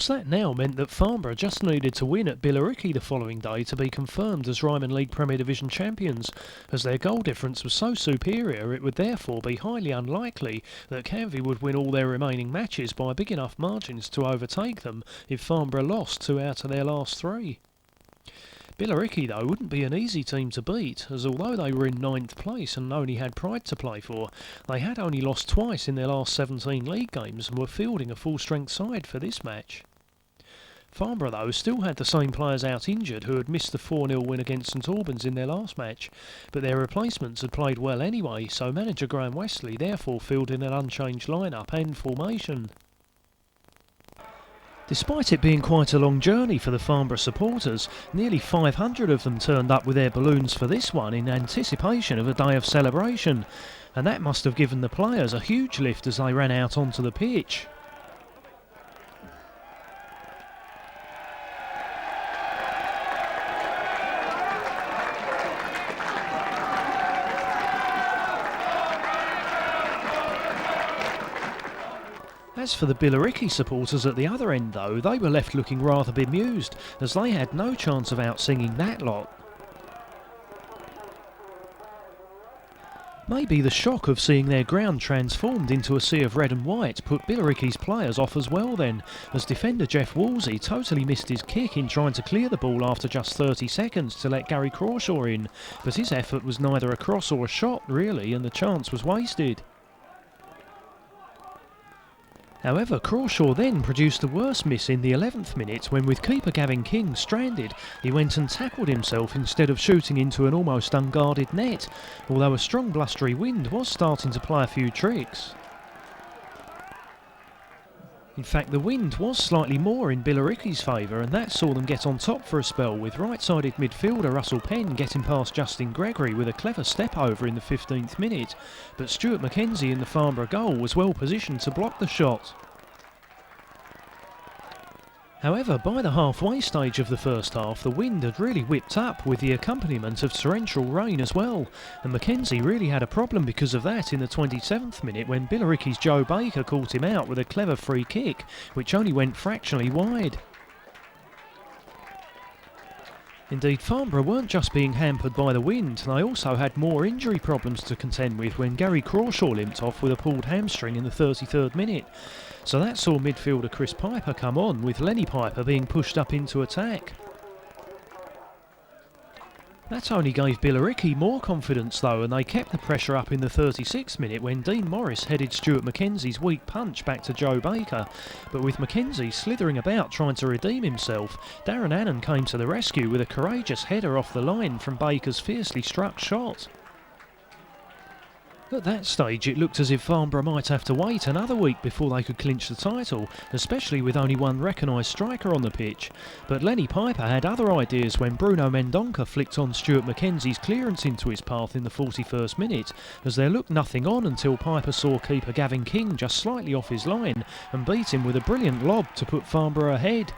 course that now meant that Farnborough just needed to win at Billericay the following day to be confirmed as Ryman League Premier Division champions, as their goal difference was so superior it would therefore be highly unlikely that Canvey would win all their remaining matches by big enough margins to overtake them if Farnborough lost 2 out of their last 3. Billericay, though, wouldn't be an easy team to beat, as although they were in 9th place and only had Pride to play for, they had only lost twice in their last 17 league games and were fielding a full-strength side for this match. Farnborough, though, still had the same players out injured who had missed the 4-0 win against St Albans in their last match, but their replacements had played well anyway, so manager Graham Wesley therefore fielded an unchanged lineup and formation. Despite it being quite a long journey for the Farnborough supporters, nearly 500 of them turned up with their balloons for this one in anticipation of a day of celebration, and that must have given the players a huge lift as they ran out onto the pitch. As for the Billericay supporters at the other end though, they were left looking rather bemused, as they had no chance of out-singing that lot. Maybe the shock of seeing their ground transformed into a sea of red and white put Billericay's players off as well then, as defender Jeff Woolsey totally missed his kick in trying to clear the ball after just 30 seconds to let Gary Crawshaw in, but his effort was neither a cross or a shot really, and the chance was wasted. However, Crawshaw then produced the worst miss in the 11th minute when, with keeper Gavin King stranded, he went and tackled himself instead of shooting into an almost unguarded net, although a strong blustery wind was starting to play a few tricks. In fact, the wind was slightly more in Billericay's favour, and that saw them get on top for a spell, with right-sided midfielder Russell Penn getting past Justin Gregory with a clever step over in the 15th minute, but Stuart Mackenzie in the Farnborough goal was well positioned to block the shot. However, by the halfway stage of the first half, the wind had really whipped up with the accompaniment of torrential rain as well, and Mackenzie really had a problem because of that in the 27th minute when Billericay's Joe Baker caught him out with a clever free kick, which only went fractionally wide. Indeed, Farnborough weren't just being hampered by the wind, they also had more injury problems to contend with when Gary Crawshaw limped off with a pulled hamstring in the 33rd minute. So that saw midfielder Chris Piper come on, with Lenny Piper being pushed up into attack. That only gave Billericay more confidence though, and they kept the pressure up in the 36th minute when Dean Morris headed Stuart Mackenzie's weak punch back to Joe Baker. But with Mackenzie slithering about trying to redeem himself, Darren Annan came to the rescue with a courageous header off the line from Baker's fiercely struck shot. At that stage it looked as if Farnborough might have to wait another week before they could clinch the title, especially with only one recognised striker on the pitch. But Lenny Piper had other ideas when Bruno Mendonca flicked on Stuart Mackenzie's clearance into his path in the 41st minute, as there looked nothing on until Piper saw keeper Gavin King just slightly off his line and beat him with a brilliant lob to put Farnborough ahead.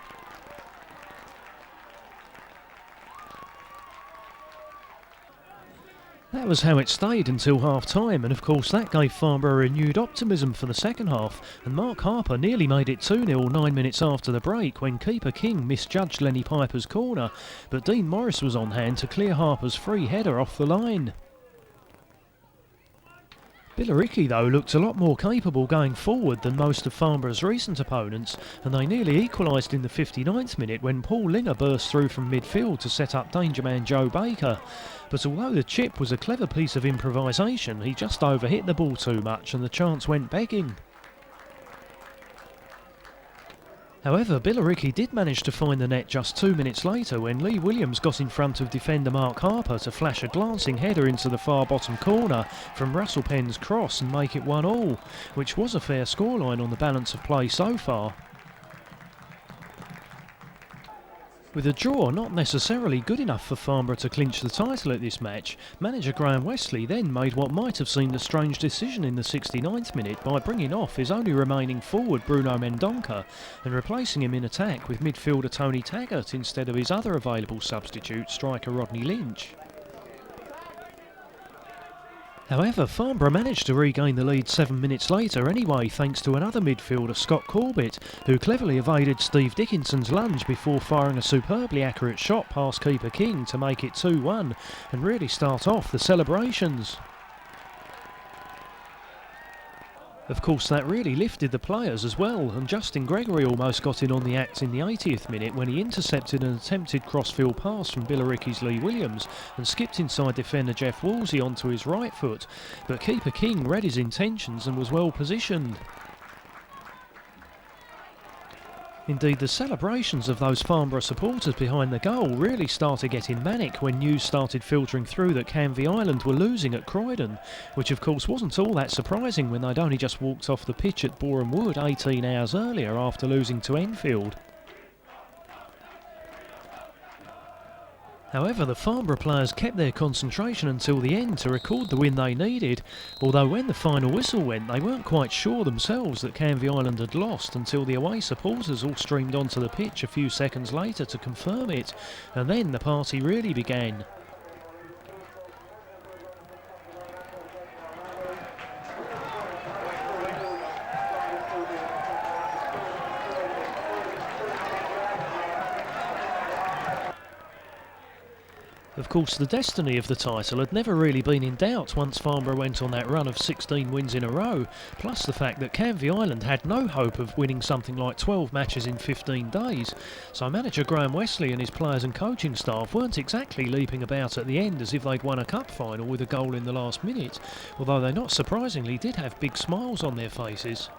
That was how it stayed until half-time, and of course that gave Farnborough renewed optimism for the second half, and Mark Harper nearly made it 2-0 9 minutes after the break when keeper King misjudged Lenny Piper's corner, but Dean Morris was on hand to clear Harper's free header off the line. Billericay though looked a lot more capable going forward than most of Farnborough's recent opponents, and they nearly equalised in the 59th minute when Paul Linger burst through from midfield to set up danger man Joe Baker. But although the chip was a clever piece of improvisation, he just overhit the ball too much and the chance went begging. However, Billericay did manage to find the net just 2 minutes later when Lee Williams got in front of defender Mark Harper to flash a glancing header into the far bottom corner from Russell Penn's cross and make it 1-1, which was a fair scoreline on the balance of play so far. With a draw not necessarily good enough for Farnborough to clinch the title at this match, manager Graham Wesley then made what might have seemed a strange decision in the 69th minute by bringing off his only remaining forward Bruno Mendonca and replacing him in attack with midfielder Tony Taggart instead of his other available substitute, striker Rodney Lynch. However, Farnborough managed to regain the lead 7 minutes later anyway, thanks to another midfielder, Scott Corbett, who cleverly evaded Steve Dickinson's lunge before firing a superbly accurate shot past keeper King to make it 2-1 and really start off the celebrations. Of course, that really lifted the players as well, and Justin Gregory almost got in on the act in the 80th minute when he intercepted an attempted crossfield pass from Billericay's Lee Williams and skipped inside defender Jeff Woolsey onto his right foot, but keeper King read his intentions and was well positioned. Indeed, the celebrations of those Farnborough supporters behind the goal really started getting manic when news started filtering through that Canvey Island were losing at Croydon, which of course wasn't all that surprising when they'd only just walked off the pitch at Boreham Wood 18 hours earlier after losing to Enfield. However, the Farnborough players kept their concentration until the end to record the win they needed, although when the final whistle went they weren't quite sure themselves that Canvey Island had lost until the away supporters all streamed onto the pitch a few seconds later to confirm it, and then the party really began. Of course, the destiny of the title had never really been in doubt once Farnborough went on that run of 16 wins in a row, plus the fact that Canvey Island had no hope of winning something like 12 matches in 15 days, so manager Graham Wesley and his players and coaching staff weren't exactly leaping about at the end as if they'd won a cup final with a goal in the last minute, although they not surprisingly did have big smiles on their faces.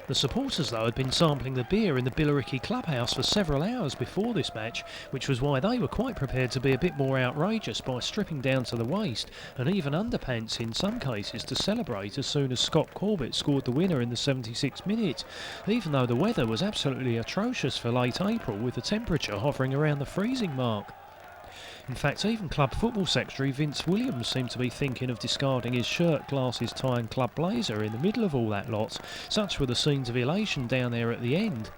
The supporters, though, had been sampling the beer in the Billericay clubhouse for several hours before this match, which was why they were quite prepared to be a bit more outrageous by stripping down to the waist, and even underpants in some cases, to celebrate as soon as Scott Corbett scored the winner in the 76th minute, even though the weather was absolutely atrocious for late April, with the temperature hovering around the freezing mark. In fact, even club football secretary Vince Williams seemed to be thinking of discarding his shirt, glasses, tie and club blazer in the middle of all that lot. Such were the scenes of elation down there at the end.